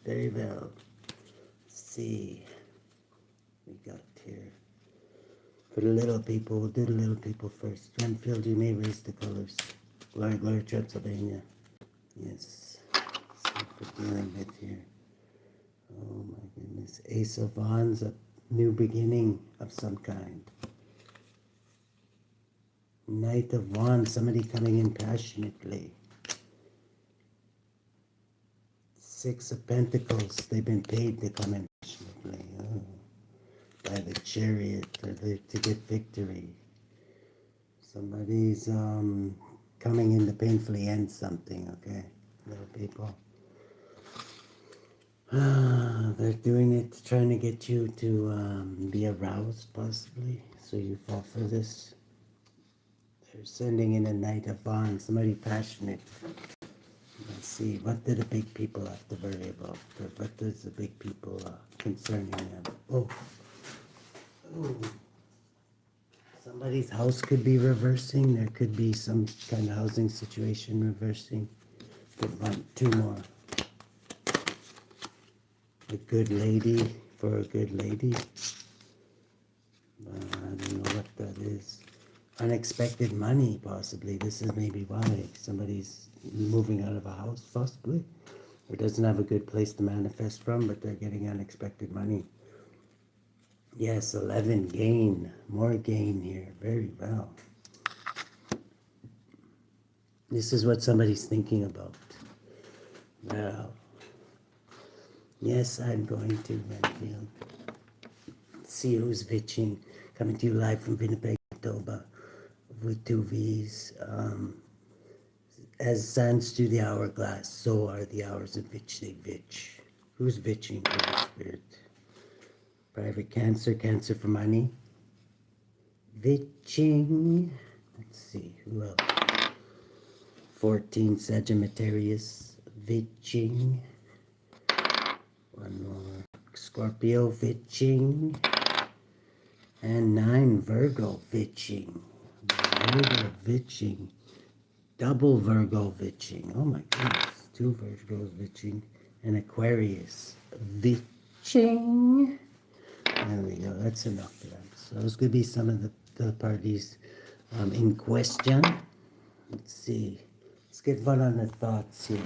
Very well. Let's see. We got here. For the little people, we'll do the little people first. Renfield, you may raise the colors. Glory, Transylvania. Yes. Let's see what we're dealing with here. Oh my goodness. Ace of Wands, a new beginning of some kind. Knight of Wands, somebody coming in passionately. Six of Pentacles, they've been paid to come in passionately. Oh. By the Chariot, or to get victory. Somebody's coming in to painfully end something, okay? Little people. They're doing it, trying to get you to be aroused, possibly, so you fall for this. They're sending in a Knight of Wands, somebody passionate. Let's see, what do the big people have to worry about? Or what does the big people concerning them? Oh. Ooh. Somebody's house could be reversing. There could be some kind of housing situation reversing. Good one, two more. A good lady for a good lady. I don't know what that is. Unexpected money, possibly. This is maybe why somebody's moving out of a house, possibly. Or doesn't have a good place to manifest from, but they're getting unexpected money. Yes, 11 gain. More gain here. Very well. This is what somebody's thinking about. Well, yes, I'm going to Renfield. See who's Vvitching. Coming to you live from Winnipeg, Manitoba. With two V's. As sands through the hourglass, so are the hours of which they Vvitch. Who's Vvitching, Holy Spirit? Private Cancer, Cancer for money. Vvitching. Let's see, who else? 14, Sagittarius. Vvitching. One more. Scorpio, Vvitching. And 9, Virgo, Vvitching. Virgo, Vvitching. Double Virgo, Vvitching. Oh my goodness. 2 Virgos, Vvitching. And Aquarius, Vvitching. There we go. That's enough for them. So those could be some of the parties in question. Let's see. Let's get one on the thoughts here.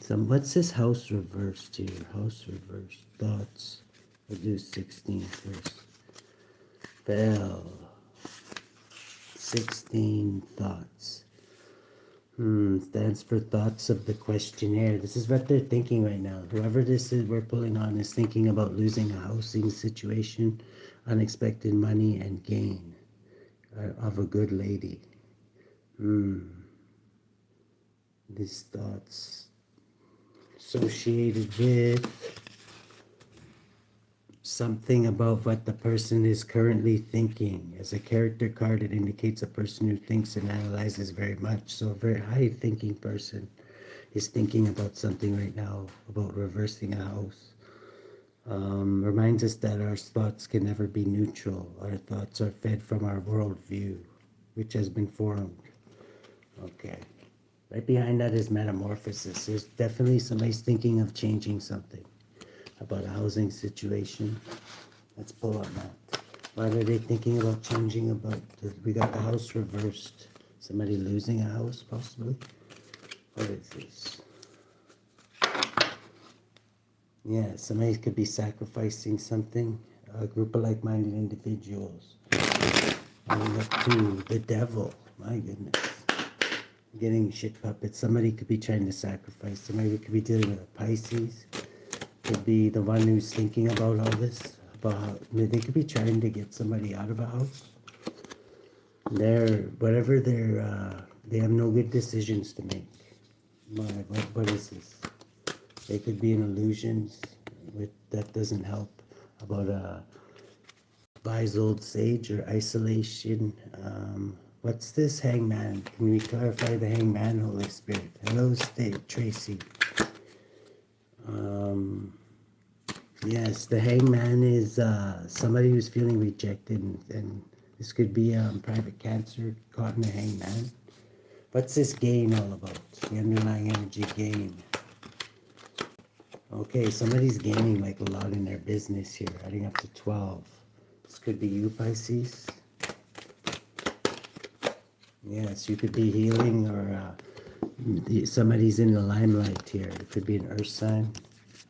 What's this house reversed here? House reversed. Thoughts. We'll do 16 first. Bell. 16 thoughts. Stands for thoughts of the questionnaire. This is what they're thinking right now. Whoever this is we're pulling on is thinking about losing a housing situation, unexpected money, and gain of a good lady. These thoughts associated with something about what the person is currently thinking. As a character card, it indicates a person who thinks and analyzes very much. So a very high thinking person is thinking about something right now, about reversing a house. Reminds us that our thoughts can never be neutral. Our thoughts are fed from our worldview, which has been formed. Okay. Right behind that is metamorphosis. There's definitely somebody's thinking of changing something about a housing situation. Let's pull on that. What are they thinking about changing about? We got the house reversed. Somebody losing a house, possibly? What is this? Yeah, somebody could be sacrificing something. A group of like-minded individuals. And we got 2, the devil. My goodness. Getting shit puppets. Somebody could be trying to sacrifice. Somebody could be dealing with a Pisces. Could be the one who's thinking about all this, about how they could be trying to get somebody out of a house. They have no good decisions to make. What is this? They could be in illusions that doesn't help. About a wise old sage or isolation. What's this hangman? Can we clarify the hangman, Holy Spirit? Hello, Tracy. Yes, the hangman is somebody who's feeling rejected, and this could be private cancer caught in a hangman. What's this gain all about? The underlying energy gain. Okay, somebody's gaining like a lot in their business here, adding up to 12. This could be you, Pisces. Yes, you could be healing, or somebody's in the limelight here. It could be an earth sign,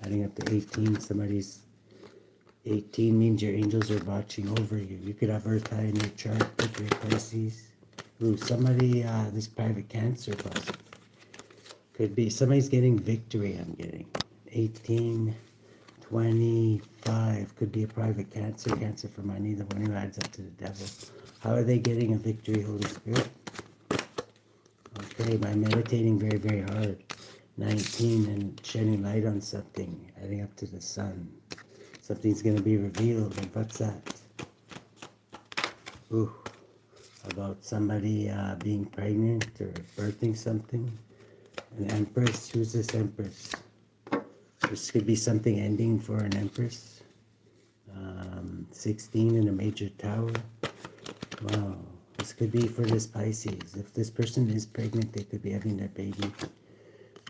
adding up to 18. Somebody's 18 means your angels are watching over you. You could have earth high in your chart if you're Pisces. Ooh, somebody, this private Cancer possibly. Could be, somebody's getting victory, I'm getting. 18, 25, could be a private Cancer. Cancer for money, the one who adds up to the devil. How are they getting a victory, Holy Spirit? Okay, by meditating very, very hard. 19, and shedding light on something, adding up to the sun. Something's going to be revealed. And what's that? Ooh, about somebody being pregnant or birthing something. An Empress. Who's this Empress? This could be something ending for an Empress. 16 in a major tower. Wow. This could be for this Pisces. If this person is pregnant, they could be having their baby.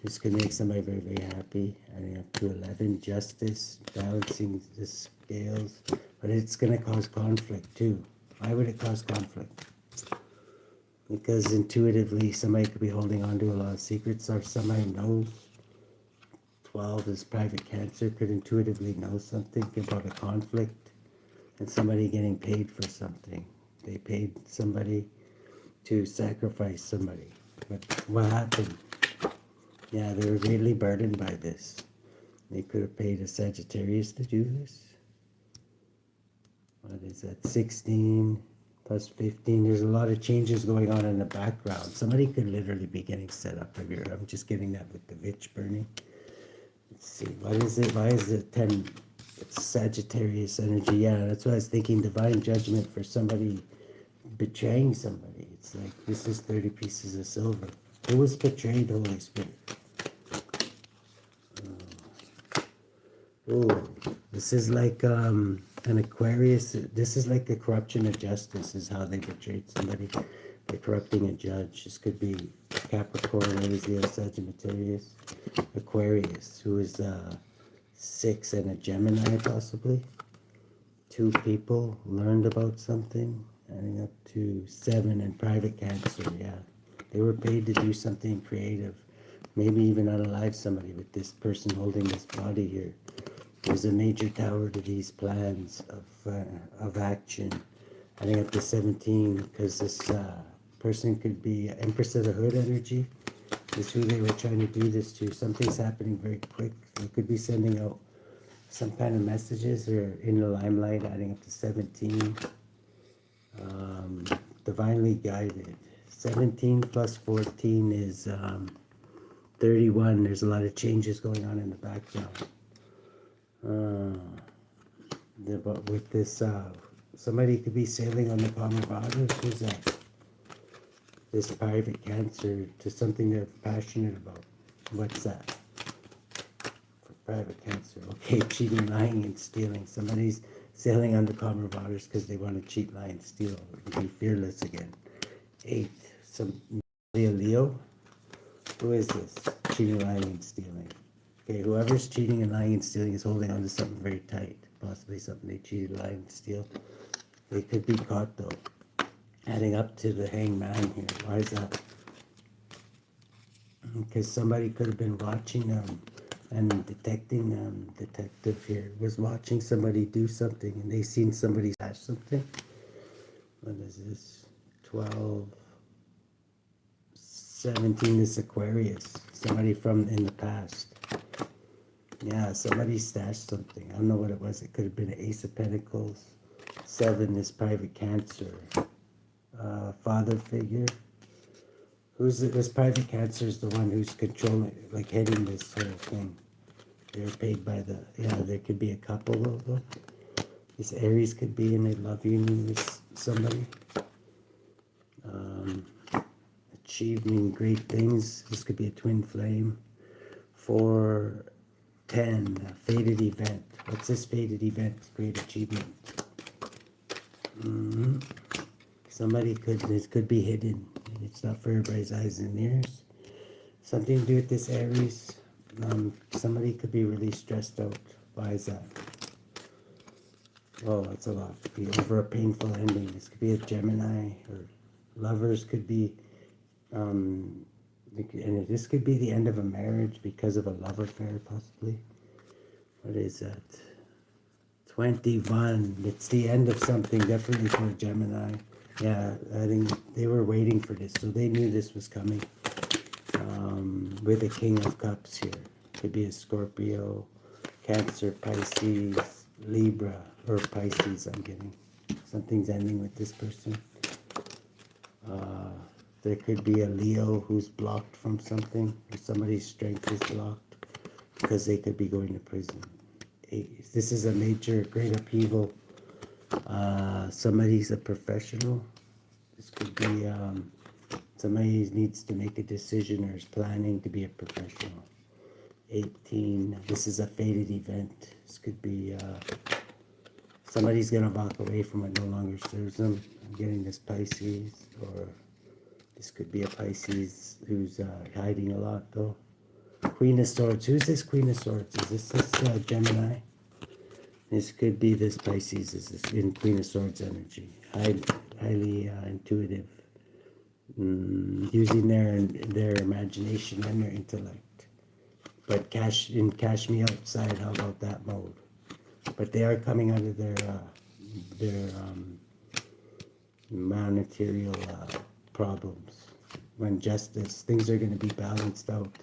This could make somebody very, very happy. Adding up to 11, justice, balancing the scales. But it's going to cause conflict too. Why would it cause conflict? Because intuitively, somebody could be holding on to a lot of secrets, or somebody knows. 12 is private Cancer, could intuitively know something about a conflict, and somebody getting paid for something. They paid somebody to sacrifice somebody. But what happened? Yeah, they were really burdened by this. They could have paid a Sagittarius to do this. What is that? 16 plus 15. There's a lot of changes going on in the background. Somebody could literally be getting set up over here. I'm just getting that with the Vvitch burning. Let's see. What is it? Why is it 10? It's Sagittarius energy. Yeah, that's what I was thinking. Divine judgment for somebody betraying somebody. It's like, this is 30 pieces of silver. Who was betrayed, Holy Spirit? Oh, this is like an Aquarius. This is like a corruption of justice, is how they betrayed somebody by corrupting a judge. This could be Capricorn, Aries, Leo, Sagittarius, Aquarius, who is 6 and a Gemini possibly. 2 people learned about something, adding up to 7 and private Cancer. Yeah, they were paid to do something creative, maybe even unalive somebody with this person holding this body here. There's a major tower to these plans of action, adding up to 17, because this person could be Empress of the Hood energy. Is who they were trying to do this to. Something's happening very quick. They could be sending out some kind of messages, or in the limelight, adding up to 17. Divinely guided. 17 plus 14 is 31. There's a lot of changes going on in the background. But with this, somebody could be sailing on the common waters. Who's that? This private Cancer to something they're passionate about. What's that? For private Cancer. Okay, cheating, lying, and stealing. Somebody's sailing on the common waters because they want to cheat, lie, and steal, or be fearless again. 8. Some Leo. Who is this? Cheating, lying, and stealing. Okay, whoever's cheating and lying and stealing is holding on to something very tight. Possibly something they cheated, lied, and steal. They could be caught though. Adding up to the hangman here. Why is that? Because somebody could have been watching them, and detective here was watching somebody do something, and they seen somebody stash something. What is this? 12, 17 is Aquarius. Somebody from in the past. Yeah, somebody stashed something. I don't know what it was. It could have been an Ace of Pentacles. 7 is private Cancer. Father figure. Who's it? This private Cancer is the one who's controlling, like heading this whole thing. They're paid by the, yeah, there could be a couple though. This Aries could be in a love union with somebody. Achieving great things. This could be a twin flame. 4, 10, a fated event. What's this fated event? Great achievement. Somebody could, this could be hidden. It's not for everybody's eyes and ears. Something to do with this Aries. Somebody could be really stressed out. Why is that? Oh, that's a lot. Could be over a painful ending. This could be a Gemini, or lovers could be, and this could be the end of a marriage because of a love affair, possibly. What is that? 21. It's the end of something, definitely for a Gemini. Yeah, I think they were waiting for this, so they knew this was coming. With a King of Cups here. Could be a Scorpio, Cancer, Pisces, Libra, or Pisces, I'm getting. Something's ending with this person. There could be a Leo who's blocked from something, or somebody's strength is blocked, because they could be going to prison. This is a major, great upheaval. Somebody's a professional. This could be somebody needs to make a decision or is planning to be a professional. 18. This is a fated event. This could be somebody's going to walk away from what no longer serves them. I'm getting this Pisces, or this could be a Pisces who's hiding a lot, though. Queen of Swords. Who's this Queen of Swords? Is this Gemini? This could be this Pisces. This is in Queen of Swords energy. Highly intuitive. Using their imagination and their intellect. But cash me outside. How about that mode? But they are coming out of their material problems. When justice, things are going to be balanced out.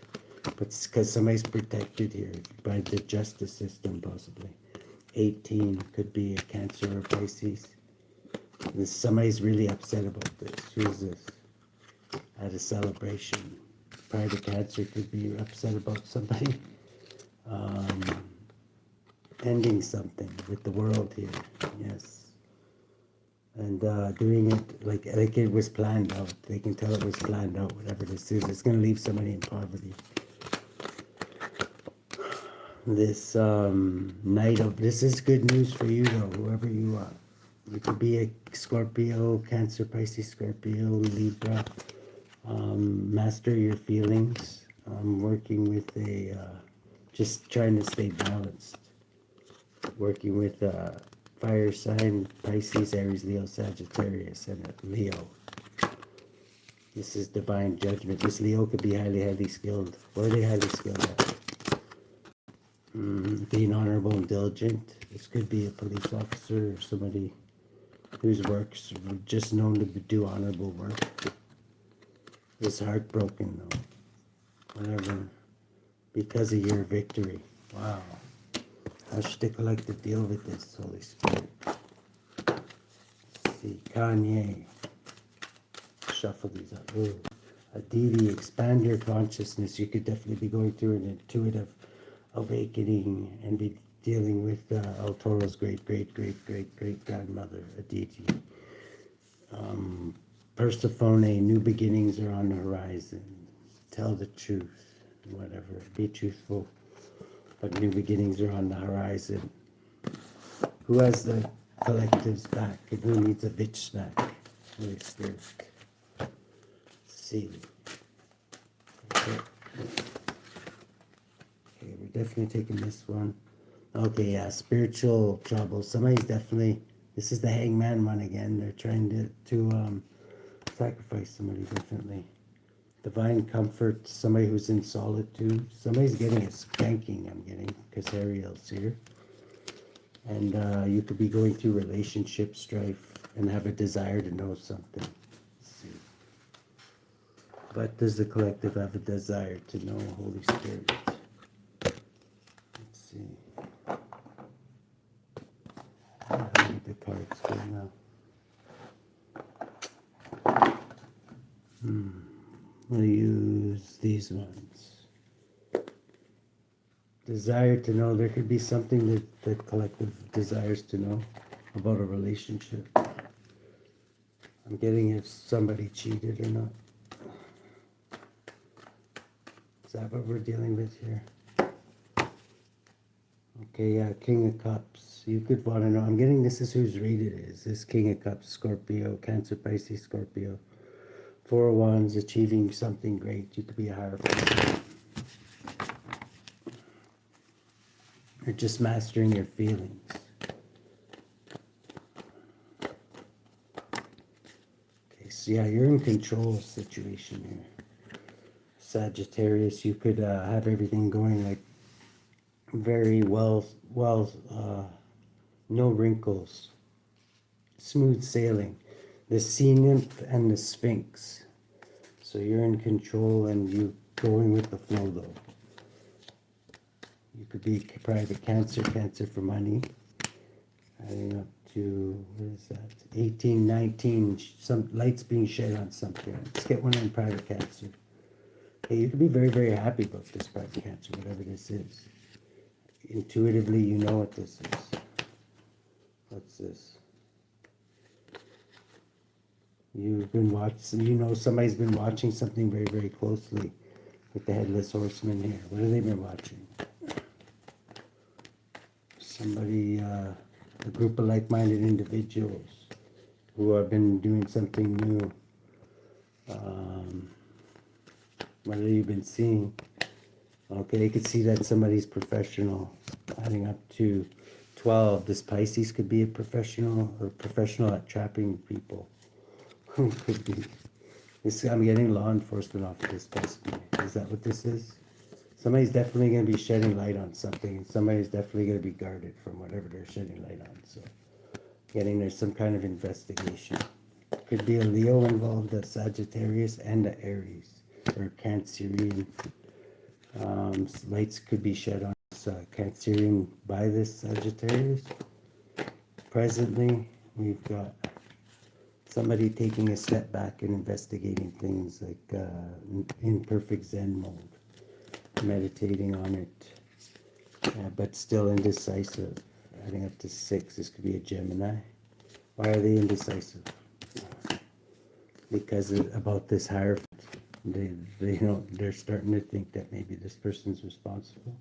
But it's because somebody's protected here by the justice system, possibly. 18 could be a Cancer or Pisces. Somebody's really upset about this. Who's this? At a celebration. Prior to Cancer could be upset about somebody ending something with the world here. Yes. And doing it like it was planned out. They can tell it was planned out, whatever this is. It's going to leave somebody in poverty. This this is good news for you, though, whoever you are. You could be a Scorpio, Cancer, Pisces, Scorpio, Libra. Master your feelings. Working with just trying to stay balanced. Working with fire sign, Pisces, Aries, Leo, Sagittarius, and Leo. This is divine judgment. This Leo could be highly skilled. Where are they highly skilled at? Being honorable and diligent. This could be a police officer or somebody whose work's just known to do honorable work. Is heartbroken, though. Whatever. Because of your victory. Wow. How should the collective deal with this, Holy Spirit? Let's see. Kanye. Shuffle these up. Ooh. Aditi, expand your consciousness. You could definitely be going through an intuitive awakening and be dealing with El Toro's great grandmother, Aditi. Persephone, new beginnings are on the horizon. Tell the truth, whatever. Be truthful, but new beginnings are on the horizon. Who has the collective's back and who needs a VvitchSlap? Holy Spirit. Let's see. Okay, we're definitely taking this one. Okay, yeah, spiritual trouble. Somebody's definitely, this is the hangman one again. They're trying to sacrifice somebody differently. Divine comfort, somebody who's in solitude. Somebody's getting a spanking, I'm getting, because Ariel's here. And you could be going through relationship strife and have a desire to know something. Let's see. But does the collective have a desire to know Holy Spirit? Let's see. I need the cards go now. We'll use these ones. Desire to know. There could be something that the collective desires to know about a relationship. I'm getting if somebody cheated or not. Is that what we're dealing with here? Okay, yeah, King of Cups. You could want to know. I'm getting this is whose read it is. This King of Cups, Scorpio, Cancer, Pisces, Scorpio. 4 of Wands, achieving something great. You could be a higher person. Or just mastering your feelings. Okay, so yeah, you're in control situation here. Sagittarius, you could have everything going like very well, no wrinkles, smooth sailing. The sea nymph and the sphinx. So you're in control and you going with the flow though. You could be private Cancer, Cancer for money. Adding up to, what is that? 18, 19, some lights being shed on something. Let's get one on private Cancer. Hey, you could be very, very happy about this private Cancer, whatever this is. Intuitively, you know what this is. What's this? You've been watching, you know somebody's been watching something very, very closely with the Headless Horseman here. What have they been watching? Somebody, a group of like-minded individuals who have been doing something new. What have you been seeing? Okay, you could see that somebody's professional. Adding up to 12. This Pisces could be a professional or professional at trapping people. Could be. This, I'm getting law enforcement off of this possibly. Is that what this is? Somebody's definitely going to be shedding light on something. And somebody's definitely going to be guarded from whatever they're shedding light on. So, getting there's some kind of investigation. Could be a Leo involved, a Sagittarius, and a Aries or Cancerian. Lights could be shed on Cancerian by this Sagittarius. Presently, we've got somebody taking a step back and investigating things like in perfect Zen mode, meditating on it, but still indecisive. Adding up to 6, this could be a Gemini. Why are they indecisive? Because about this Hierophant. They know they're starting to think that maybe this person's responsible.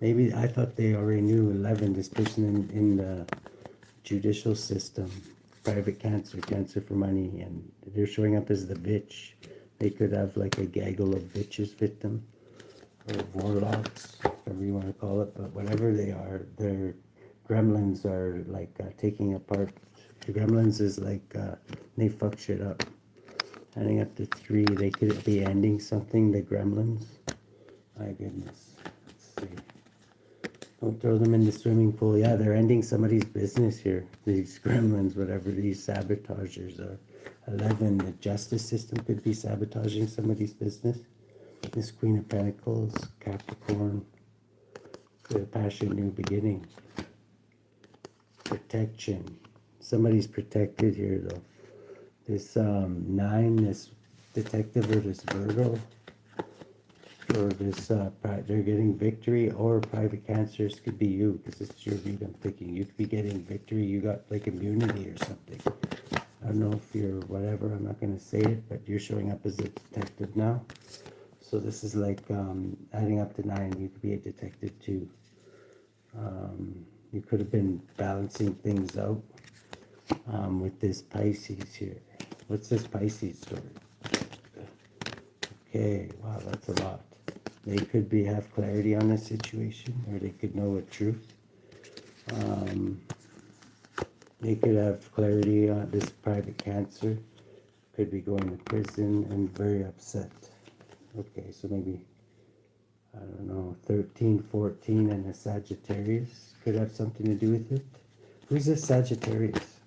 Maybe I thought they already knew 11. This person in the judicial system, private Cancer, Cancer for money, and they're showing up as the Vvitch. They could have like a gaggle of Vvitches with them, or warlocks, whatever you want to call it. But whatever they are, their gremlins are like taking apart. The gremlins is like they fuck shit up. Adding up to 3, they could be ending something, the gremlins. My goodness. Let's see. Don't throw them in the swimming pool. Yeah, they're ending somebody's business here. These gremlins, whatever these sabotagers are. 11, the justice system could be sabotaging somebody's business. This Queen of Pentacles, Capricorn. The passion, new beginning. Protection. Somebody's protected here though. This 9, this detective or this Virgo, or this, they're getting victory, or private Cancers could be you, because this is your read. I'm thinking you could be getting victory. You got like immunity or something. I don't know if you're whatever, I'm not going to say it, but you're showing up as a detective now. So this is like adding up to 9, you could be a detective too. You could have been balancing things out with this Pisces here. What's this Pisces story? Okay, wow, that's a lot. They could have clarity on the situation, or they could know a truth. They could have clarity on this private Cancer. Could be going to prison and very upset. Okay, so maybe, I don't know, 13, 14, and a Sagittarius could have something to do with it. Who's this Sagittarius?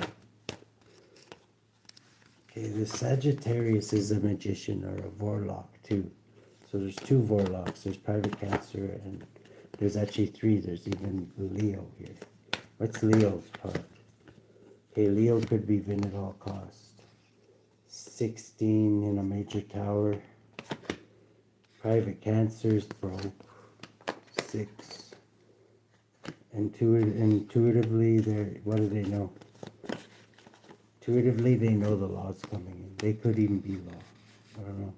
Okay, the Sagittarius is a magician or a warlock too. So there's 2 warlocks. There's private Cancer and there's actually 3. There's even Leo here. What's Leo's part? Okay, Leo could be win at all cost. 16 in a major tower. Private Cancer's broke. 6. Intuitively, what do they know? Intuitively, they know the law's coming in. They could even be law. I don't know.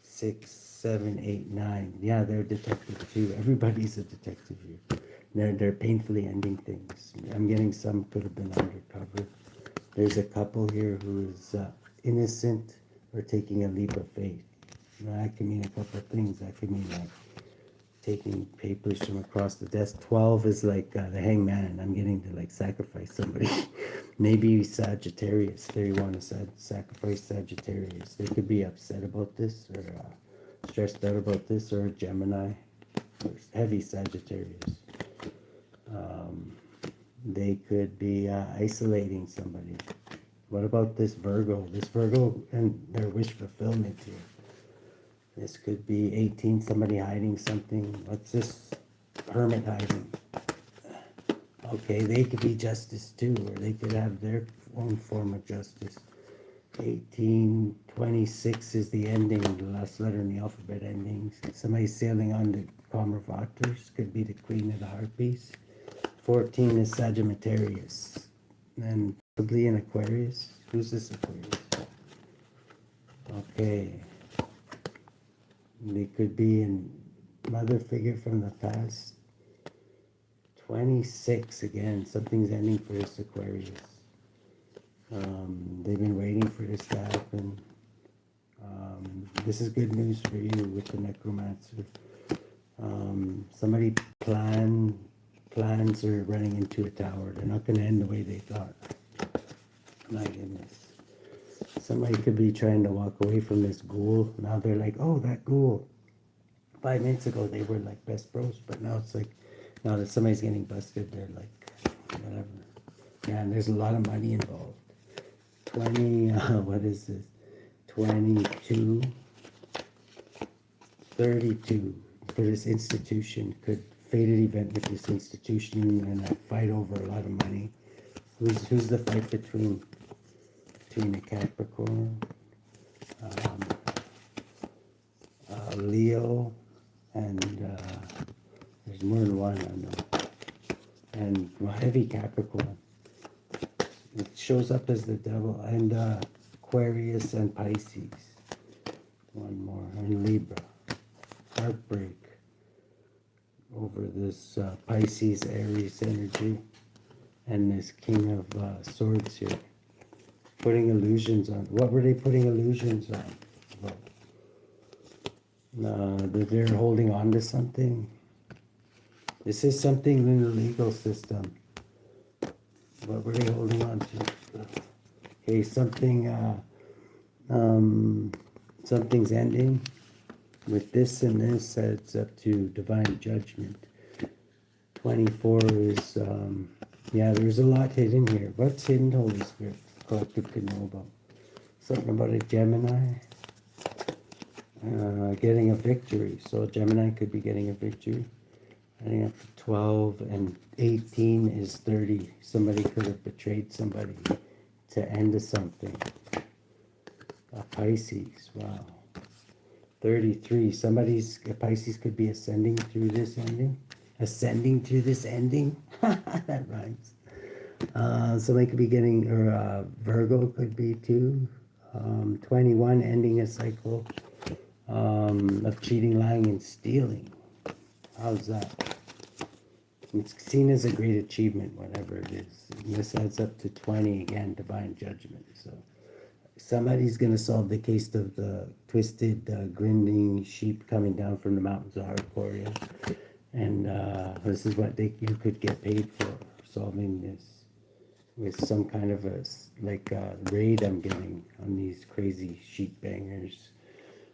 6, 7, 8, 9. Yeah, they're a detective too. Everybody's a detective here. They're painfully ending things. I'm getting some could have been undercover. There's a couple here who is innocent or taking a leap of faith. That could mean a couple of things. That could mean like taking papers from across the desk. 12 is like the hangman. I'm getting to like sacrifice somebody. Maybe Sagittarius. There you want to sacrifice Sagittarius. They could be upset about this or stressed out about this, or Gemini, or heavy Sagittarius. They could be isolating somebody. What about this Virgo? This Virgo and their wish fulfillment here. This could be 18, somebody hiding something. What's this? Hermit hiding. Okay, they could be justice too, or they could have their own form of justice. 18, 26 is the ending, the last letter in the alphabet endings. Somebody sailing on the calmer waters, could be the Queen of the Harpies. 14 is Sagittarius. And possibly an Aquarius. Who's this Aquarius? Okay. They could be a mother figure from the past. 26 again. Something's ending for this Aquarius. They've been waiting for this to happen. This is good news for you with the Necromancer. Somebody plans are running into a tower. They're not going to end the way they thought. My goodness. Somebody could be trying to walk away from this ghoul. Now they're like, oh, that ghoul. 5 minutes ago, they were like best bros. But now it's like, now that somebody's getting busted, they're like, whatever. Yeah, and there's a lot of money involved. 20, what is this? 22, 32 for this institution. Could fated event with this institution and a fight over a lot of money. Who's the fight between a Capricorn, Leo, and there's more than one, I know, and heavy Capricorn. It shows up as the devil, and Aquarius and Pisces. One more, and Libra. Heartbreak over this Pisces, Aries energy, and this King of Swords here. Putting illusions on. What were they putting illusions on? Well, that they're holding on to something. This is something in the legal system. What were they holding on to? Okay, something, something's ending. With this and this, it's up to divine judgment. 24 is, yeah, there's a lot hidden here. What's hidden, Holy Spirit? Collective could know about. Something about a Gemini getting a victory. So Gemini could be getting a victory. Adding up to 12 and 18 is 30. Somebody could have betrayed somebody to end something. A Pisces, wow. 33, a Pisces could be ascending through this ending. Ascending through this ending? That rhymes. Somebody could be getting, or Virgo could be too. 21, ending a cycle of cheating, lying, and stealing. How's that? It's seen as a great achievement, whatever it is. And this adds up to 20 again, divine judgment. So somebody's going to solve the case of the twisted, grinding sheep coming down from the mountains of Hardcore. And this is what you could get paid for, solving this with some kind of a raid I'm getting on these crazy sheep bangers.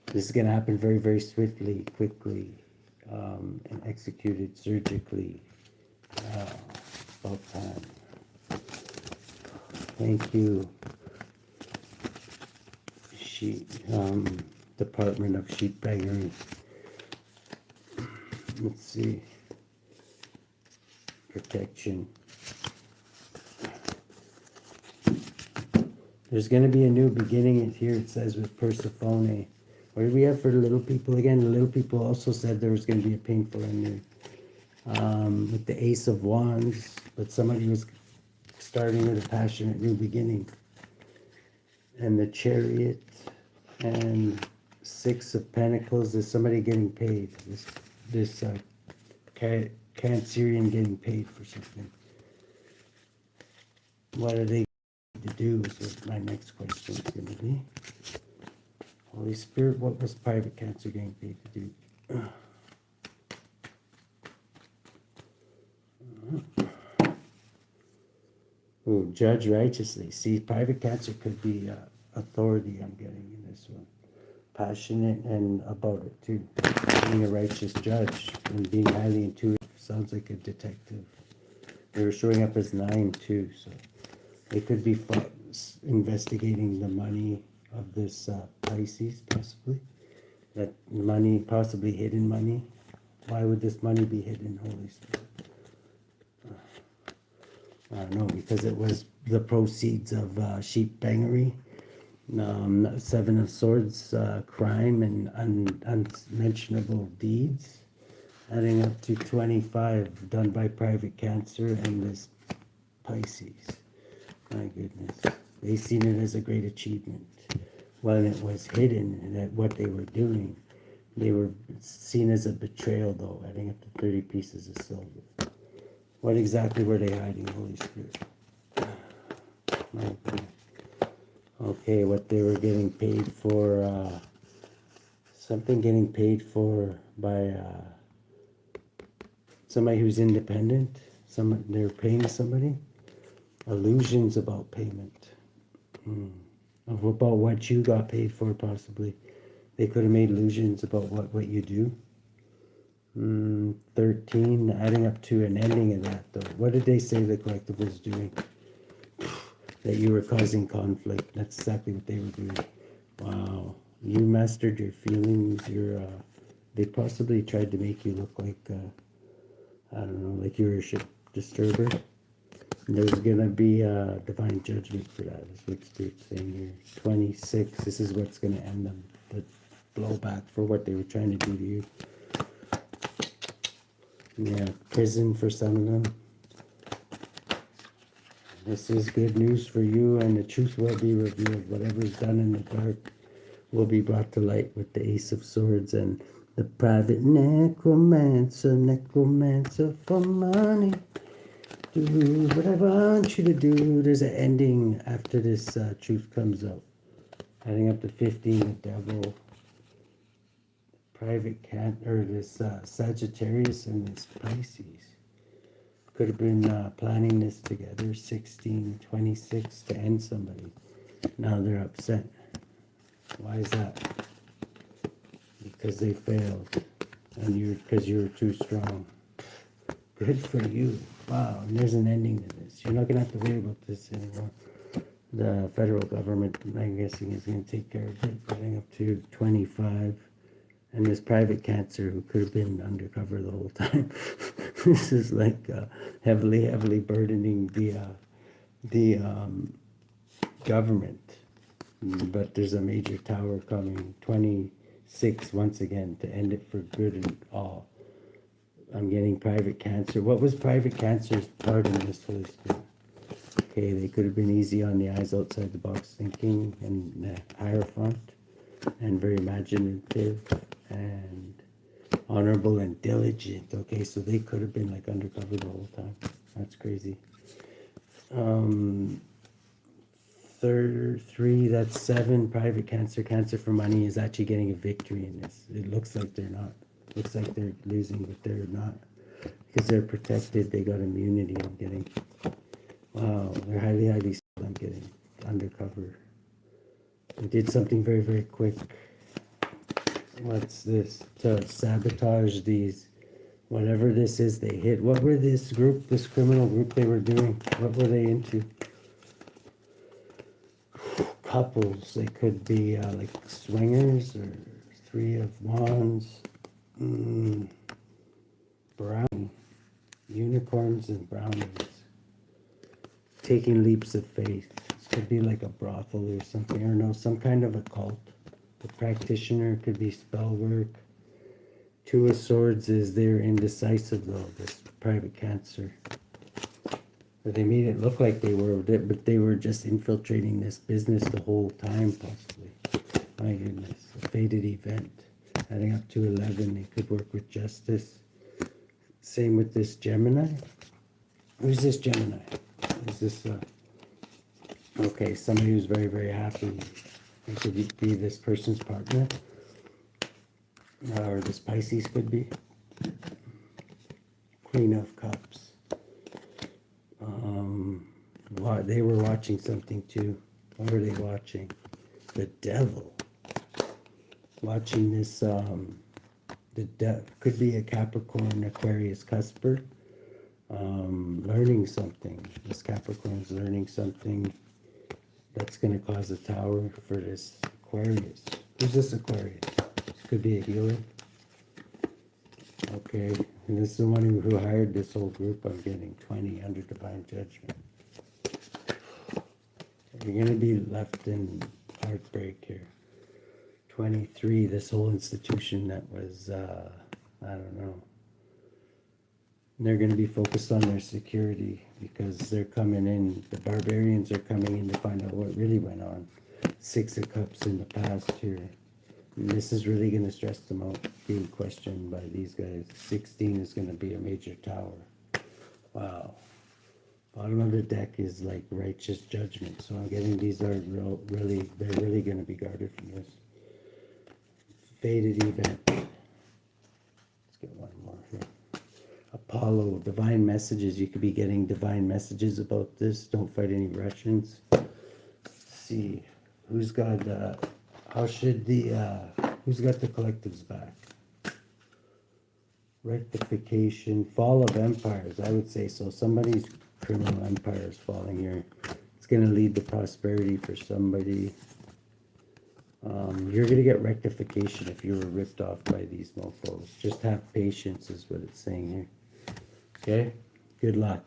This is going to happen very, very swiftly, quickly, and executed surgically. About time. Thank you, Department of Sheep Bangers. Let's see. Protection. There's going to be a new beginning. And here it says with Persephone. What did we have for the little people again? The little people also said there was going to be a painful ending. With the Ace of Wands, but somebody was starting with a passionate new beginning. And the Chariot and Six of Pentacles is somebody getting paid. This Cancerian getting paid for something. What are they going to do is what my next question is going to be. Holy Spirit, what was Private Cancer getting paid to do? Ooh, judge righteously. See, private Cancer could be authority. I'm getting in this one. Passionate and about it too. Being a righteous judge and being highly intuitive. Sounds like a detective. They were showing up as 9 too, so they could be investigating the money of this Pisces, possibly. That money, possibly hidden money. Why would this money be hidden, Holy Spirit? I don't know, because it was the proceeds of sheep bangery, 7 of Swords, crime and unmentionable deeds, adding up to 25 done by private Cancer and this Pisces. My goodness. They seen it as a great achievement. When it was hidden that what they were doing, they were seen as a betrayal, though, adding up to 30 pieces of silver. What exactly were they hiding, Holy Spirit? Okay, what they were getting paid for, something getting paid for by somebody who's independent. They're paying somebody. Illusions about payment. About what you got paid for, possibly. They could have made illusions about what you do. 13, adding up to an ending of that, though. What did they say the collective was doing? That you were causing conflict. That's exactly what they were doing. Wow. You mastered your feelings. They possibly tried to make you look like, I don't know, like you were a ship disturber. There's going to be a divine judgment for that, is what Spirit's saying here. 26, this is what's going to end them. The blowback for what they were trying to do to you. Yeah, prison for some of them. This is good news for you, and the truth will be revealed. Whatever is done in the dark will be brought to light with the Ace of Swords and the private necromancer for money. Do what I want you to do. There's an ending after this truth comes out. Adding up to 15, the devil. Private this Sagittarius and this Pisces. Could have been planning this together. 16, 26 to end somebody. Now they're upset. Why is that? Because they failed. And because you were too strong. Good for you. Wow, and there's an ending to this. You're not going to have to worry about this anymore. The federal government, I'm guessing, is going to take care of it. Getting up to 25. And this private Cancer who could have been undercover the whole time. This is like heavily burdening the government. But there's a major tower coming. 26 once again to end it for good and all. I'm getting private Cancer. What was private Cancer's part in this, Holy Spirit? Okay, they could have been easy on the eyes, outside the box thinking, and Hierophant, and very imaginative, and honorable and diligent. Okay, so they could have been like undercover the whole time. That's crazy. 3, that's 7. Private Cancer for money is actually getting a victory in this. It looks like they're not. Looks like they're losing, but they're not. Because they're protected, they got immunity. I'm getting. Wow, they're highly skilled. I'm getting undercover. They did something very quick. What's this? To sabotage these. Whatever this is, they hit. What were this criminal group they were doing? What were they into? Couples. They could be like swingers or 3 of Wands. Brownie. Unicorns and brownies. Taking leaps of faith. This could be like a brothel or something. Or no, some kind of a cult. The practitioner could be spell work. 2 of Swords is they're indecisive though, this private Cancer. But they made it look like they were, but they were just infiltrating this business the whole time, possibly. My goodness, a fated event. Adding up to 11, they could work with justice. Same with this Gemini. Who's this Gemini? Is this, okay, somebody who's very happy. It could be this person's partner. Or this Pisces could be. Queen of Cups. they were watching something too. What were they watching? The devil. Watching this, could be a Capricorn, Aquarius cusper. Learning something. This Capricorn's learning something that's going to cause a tower for this Aquarius. Who's this Aquarius? This could be a healer. Okay, and this is the one who hired this whole group. I'm getting 20 under divine judgment. You're going to be left in heartbreak here. 23, this whole institution that was, I don't know. They're going to be focused on their security because they're coming in. The barbarians are coming in to find out what really went on. 6 of Cups in the past here. And this is really going to stress them out, being questioned by these guys. 16 is going to be a major tower. Wow. Bottom of the deck is like righteous judgment. So I'm getting these are they're really going to be guarded from this. Faded event. Let's get one more here. Apollo, divine messages. You could be getting divine messages about this. Don't fight any Russians. Let's see. Who's got who's got the collectives back? Rectification, fall of empires, I would say so. Somebody's criminal empire is falling here. It's going to lead to prosperity for somebody. You're going to get rectification if you were ripped off by these mofos. Just have patience is what it's saying here. Okay? Good luck.